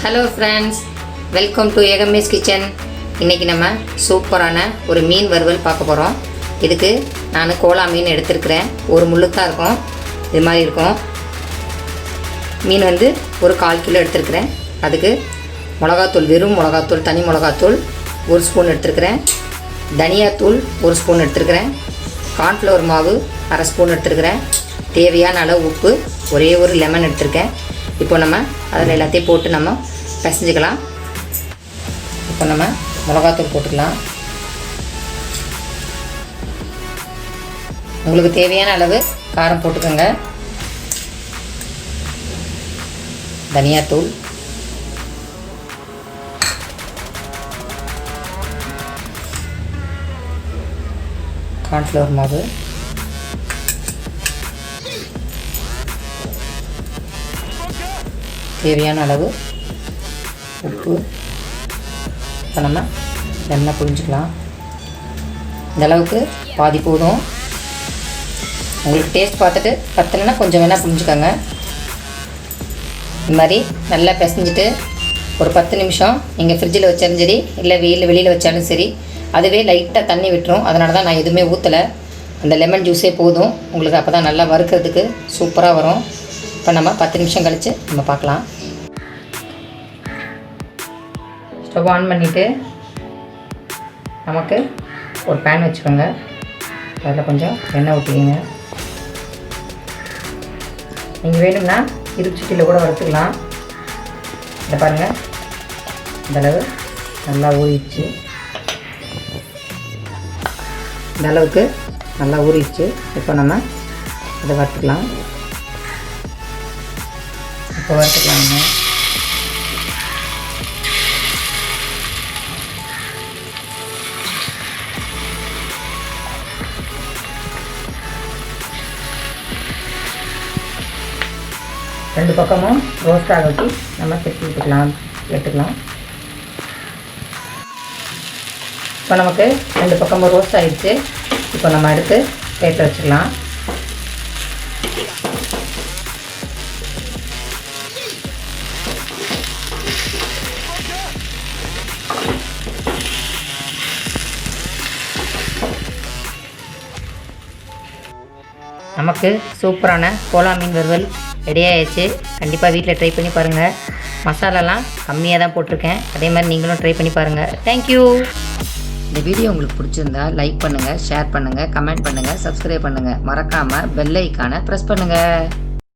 Hello friends, welcome to Ekammai's kitchen. இன்றைக்கி நம்ம சூப்பரான ஒரு மீன் வறுவல் பார்க்க போகிறோம். இதுக்கு நான் கோலா மீன் எடுத்துருக்கிறேன். ஒரு முள்ளுத்தான் இருக்கும், இது மாதிரி இருக்கும். மீன் வந்து ஒரு 1/4 கிலோ எடுத்துருக்கிறேன். அதுக்கு மிளகாத்தூள், வெறும் மிளகாத்தூள், தனி மிளகாத்தூள் 1 ஸ்பூன் எடுத்துருக்கிறேன். தனியாத்தூள் 1 ஸ்பூன் எடுத்துருக்கிறேன். கார்ன்ஃப்ளவர் மாவு 1/2 ஸ்பூன் எடுத்துருக்கிறேன். தேவையான அளவு உப்பு, ஒரே ஒரு லெமன் எடுத்துருக்கேன். இப்போ நம்ம அதில் எல்லாத்தையும் போட்டு நம்ம பிசைஞ்சிக்கலாம். இப்போ நம்ம மிளகாத்தூள் போட்டுக்கலாம். உங்களுக்கு தேவையான அளவு காரம் போட்டுக்கோங்க. தனியாத்தூள், கார்ன்ஃப்ளவர் மாவு, தேவையான அளவு உப்பு. இப்போ நம்ம நல்லா புழிஞ்சிக்கலாம். இந்த அளவுக்கு பாதி போதும். உங்களுக்கு டேஸ்ட் பார்த்துட்டு பத்தலைன்னா கொஞ்சம் வேணால் புழிஞ்சிக்கோங்க. இந்த மாதிரி நல்லா பிசைஞ்சிட்டு ஒரு 10 நிமிஷம் நீங்கள் ஃப்ரிட்ஜில் வச்சாலும் சரி, இல்லை வெளியில் வச்சாலும் சரி, அதுவே லைட்டாக தண்ணி விட்டுரும். அதனால தான் நான் எதுவுமே ஊற்றலை. அந்த லெமன் ஜூஸே போதும் உங்களுக்கு. அப்போ தான் நல்லா வறுக்கிறதுக்கு சூப்பராக வரும். இப்போ நம்ம 10 நிமிஷம் கழித்து நம்ம பார்க்கலாம். ஸ்டவ் ஆன் பண்ணிவிட்டு நமக்கு ஒரு பேன் வச்சுக்கோங்க. அதில் கொஞ்சம் எண்ணெய் ஊற்றிக்கிங்க. நீங்கள் வேணும்னா இருப்பு சட்டியில் கூட வறுத்துக்கலாம். இதை பாருங்கள், இந்தளவு நல்லா ஊறிடுச்சு. இந்த அளவுக்கு நல்லா ஊறிடுச்சு. இப்போ நம்ம அதை வறுத்துக்கலாம். இப்போ வறுத்துக்கலாங்க. ரெண்டு பக்கமும் ரோஸ்ட் ஆக வச்சு நம்ம எடுத்துக்கலாம். இப்போ நமக்கு 2 பக்கமும் ரோஸ்ட் ஆகிடுச்சு. இப்போ நம்ம எடுத்து பிளேட்டில் வச்சுக்கலாம். நமக்கு சூப்பரான கோலா மீன் வறுவல் ரெடி ஆகிடுச்சு. கண்டிப்பாக வீட்டில் ட்ரை பண்ணி பாருங்கள். மசாலாலாம் கம்மியாக தான் போட்டிருக்கேன். அதே மாதிரி நீங்களும் ட்ரை பண்ணி பாருங்கள். தேங்க்யூ. இந்த வீடியோ உங்களுக்கு பிடிச்சிருந்தா லைக் பண்ணுங்கள், ஷேர் பண்ணுங்கள், கமெண்ட் பண்ணுங்கள், சப்ஸ்கிரைப் பண்ணுங்கள். மறக்காமல் பெல் ஐக்கானை ப்ரெஸ் பண்ணுங்கள்.